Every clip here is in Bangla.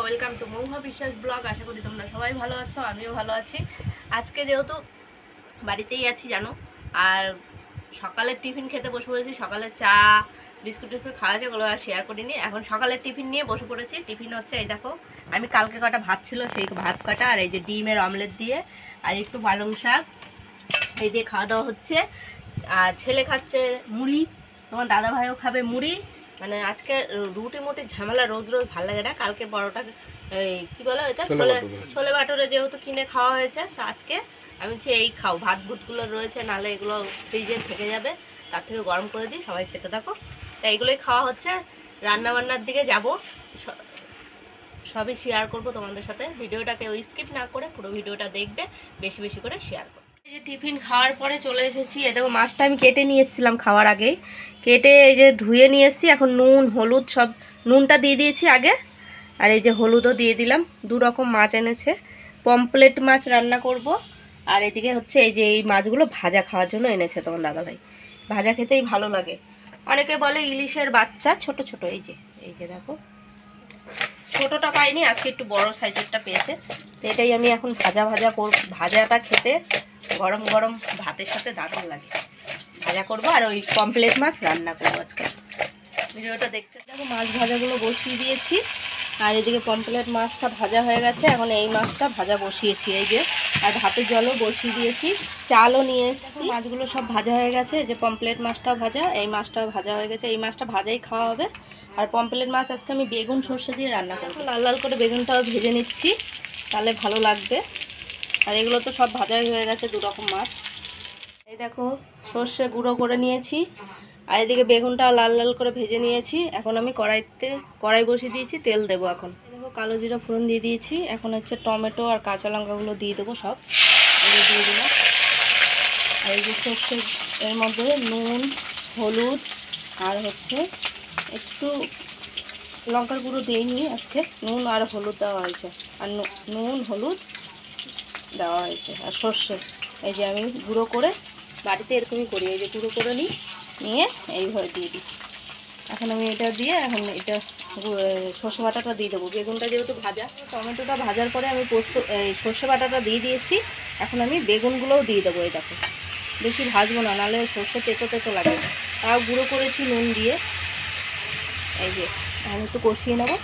ওয়েলকাম টু মৌহা বিশ্বাস ব্লগ। আশা করি তোমরা সবাই ভালো আছো, আমিও ভালো আছি। আজকে যেহেতু বাড়িতেই আছি জানো, আর সকালের টিফিন খেতে বসে পড়েছি। সকালে চা বিস্কুট টিস্কুট খাওয়া আছে, ওগুলো আর শেয়ার করিনি। এখন সকালের টিফিন নিয়ে বসে পড়েছি। টিফিন হচ্ছে এই দেখো, আমি কালকে কটা ভাত ছিল সেই ভাত কটা, আর এই যে ডিমের অমলেট দিয়ে আর একটু পালং শাক এই দিয়ে খাওয়া দাওয়া হচ্ছে। আর ছেলে খাচ্ছে মুড়ি, তোমার দাদা ভাইও খাবে মুড়ি। মানে আজকে রুটি মুটির ঝামেলা রোজ রোজ ভালো লাগে না। কালকে পরোটা এই কী বলো এটা ছোলে বাটোরে যেহেতু কিনে খাওয়া হয়েছে, তো আজকে আমি বলছি এই খাও, ভাত ভুতগুলো রয়েছে, নাহলে এগুলো ফ্রিজে থেকে যাবে, তার থেকে গরম করে দিই, সবাই খেতে থাকো। তা এইগুলোই খাওয়া হচ্ছে। রান্নাবান্নার দিকে যাব, সবই শেয়ার করব তোমাদের সাথে। ভিডিওটাকে স্কিপ না করে পুরো ভিডিওটা দেখবে, বেশি বেশি করে শেয়ার করো। এই যে টিফিন খাওয়ার পরে চলে এসেছি। এ দেখো মাছটা আমি কেটে নিয়ে এসেছিলাম খাওয়ার আগেই, কেটে এই যে ধুয়ে নিয়ে এসেছি। এখন নুন হলুদ সব, নুনটা দিয়ে দিয়েছি আগে, আর এই যে হলুদও দিয়ে দিলাম। দু রকম মাছ এনেছে, পমপ্লেট মাছ রান্না করব। আর এদিকে হচ্ছে এই যে এই মাছগুলো ভাজা খাওয়ার জন্য এনেছে তোমার দাদাভাই। ভাজা খেতেই ভালো লাগে। অনেকে বলে ইলিশের বাচ্চা, ছোট ছোট। এই যে দেখো, ছোটটা পাইনি, আজকে একটু বড় সাইজেরটা পেয়েছে। তো এটাই আমি এখন ভাজা করব। ভাজাটা খেতে গরম গরম ভাতের সাথে দারুণ লাগে। ভাজা করব আর ওই পমপ্লেট মাছ রান্না করবো আজকে। ভিডিওটা দেখতে দেখো, মাছ ভাজাগুলো বসিয়ে দিয়েছি। আর এদিকে পমপ্লেট মাছটা ভাজা হয়ে গেছে, এখন এই মাছটা ভাজা বসিয়েছি এই যে। আর ভাতের জলও বসিয়ে দিয়েছি, চালও নিয়ে এসেছি। মাছগুলো সব ভাজা হয়ে গেছে, যে পমপ্লেট মাছটাও ভাজা, এই মাছটাও ভাজা হয়ে গেছে। এই মাছটা ভাজাই খাওয়া হবে। আর পমপ্লেট মাছ আজকে আমি বেগুন সর্ষে দিয়ে রান্না করব। লাল লাল করে বেগুনটাও ভেজে নিচ্ছি, তাহলে ভালো লাগবে। আর এগুলো তো সব ভাজাই হয়ে গেছে, দু রকম মাছ। এই দেখো, সর্ষে গুঁড়ো করে নিয়েছি, আর এদিকে বেগুনটাও লাল লাল করে ভেজে নিয়েছি। এখন আমি কড়াই বসিয়ে দিয়েছি, তেল দেবো এখন। দেখো কালো জিরা ফোড়ন দিয়ে দিয়েছি। এখন হচ্ছে টমেটো আর কাঁচা লঙ্কাগুলো দিয়ে দেবো, সব এগুলো দিয়ে দেবো। আর এই যে সর্ষে, এর মধ্যে নুন হলুদ আর হচ্ছে একটু লঙ্কার গুঁড়ো দিইনি আজকে, নুন আর হলুদ দেওয়া হয়েছে। আর নুন হলুদ দেওয়া হয়েছে। আর সর্ষে এই যে আমি গুঁড়ো করে বাড়িতে এরকমই করি, এই যে গুঁড়ো করে নিয়ে এইভাবে দিয়ে দিই। এখন আমি এটা দিয়ে এখন এটা সর্ষে বাটাটা দিয়ে দেবো। বেগুনটা যেহেতু ভাজা, টমেটোটা ভাজার পরে আমি সর্ষে বাটাটা দিয়ে দিয়েছি। এখন আমি বেগুনগুলোও দিয়ে দেবো। এই দেখো, বেশি ভাজবো না, নাহলে সর্ষে তেতো তেতো লাগে। তাও গুঁড়ো করেছি নুন দিয়ে। এই যে আমি একটু কষিয়ে নেবো,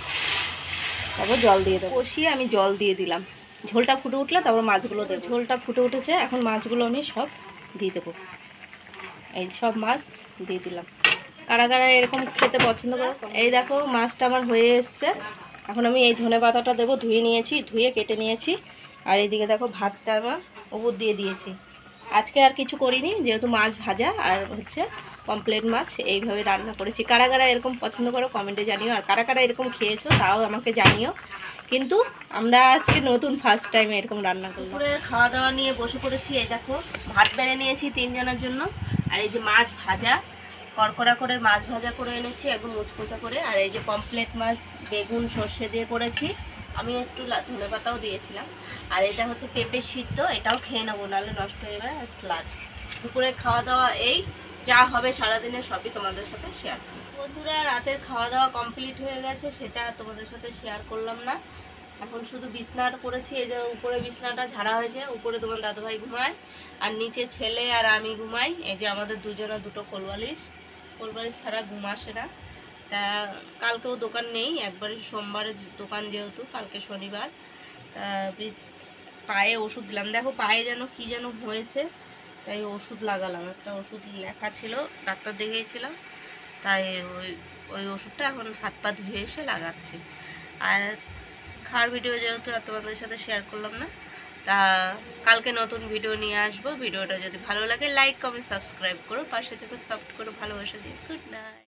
তারপর জল দিয়ে দেবো। কষিয়ে আমি জল দিয়ে দিলাম। ঝোলটা ফুটে উঠলে তারপর মাছগুলো দেবো। ঝোলটা ফুটে উঠেছে, এখন মাছগুলো আমি সব দিয়ে দেবো। এই সব মাছ দিয়ে দিলাম। কারা কারা এরকম খেতে পছন্দ করো। এই দেখো মাছটা আমার হয়ে এসছে। এখন আমি এই ধনে পাতাটা দেবো, ধুয়ে নিয়েছি, ধুয়ে কেটে নিয়েছি। আর এইদিকে দেখো ভাতটা আমার উপর দিয়ে দিয়েছি। আজকে আর কিছু করিনি, যেহেতু মাছ ভাজা আর হচ্ছে পমপ্লেট মাছ এইভাবে রান্না করেছি। কারা কারা এরকম পছন্দ করো কমেন্টে জানিও, আর কারা কারা এরকম খেয়েছো তাও আমাকে জানিও। কিন্তু আমরা আজকে নতুন ফার্স্ট টাইম এরকম রান্না করলাম। দুপুরের খাওয়া দাওয়া নিয়ে বসে পড়েছি। এই দেখো ভাত বেড়ে নিয়েছি 3 জনের জন্য। আর এই যে মাছ ভাজা, কড়কড়া করে মাছ ভাজা করে এনেছি, একদম মুচমুচা করে। আর এই যে পমপ্লেট মাছ বেগুন সর্ষে দিয়ে করেছি, আমি একটু ধনে পাতাও দিয়েছিলাম। আর এটা হচ্ছে পেঁপে সিদ্ধ, এটাও খেয়ে নেবো, নাহলে নষ্ট হয়ে যাবে। স্যালাড। দুপুরে খাওয়া দাওয়া এই যা হবে সারাদিনের সবই তোমাদের সাথে শেয়ার করব। বন্ধুরা রাতের খাওয়া দাওয়া কমপ্লিট হয়ে গেছে, সেটা তোমাদের সাথে শেয়ার করলাম না। এখন শুধু বিছনাটা করেছি। এই যে উপরে বিছনাটা ঝাড়া হয়েছে, উপরে তোমার দাদুভাই ঘুমায়, আর নিচে ছেলে আর আমি ঘুমাই। এই যে আমাদের দুজনের দুটো কোলবালিশ ছাড়া ঘুম আসে না। তা কালকেও দোকান নেই, একবারে সোমবারে দোকান, যেহেতু কালকে শনিবার। তা পায়ে ওষুধ দিলাম, দেখো পায়ে যেন কি যেন হয়েছে, তাই ওষুধ লাগালাম। একটা ওষুধ লেখা ছিল, ডাক্তার দেখিয়েছিলাম, তাই ওই ওষুধটা এখন হাত পা ধুয়ে এসে লাগাচ্ছি। আর খাওয়ার ভিডিও যেহেতু আর তোমাদের সাথে শেয়ার করলাম না, তা কালকে নতুন ভিডিও নিয়ে আসবো। ভিডিওটা যদি ভালো লাগে লাইক কমেন্ট সাবস্ক্রাইব করো, পাশে থেকে সাপোর্ট করো, ভালোবাসা দিয়ে। Good night.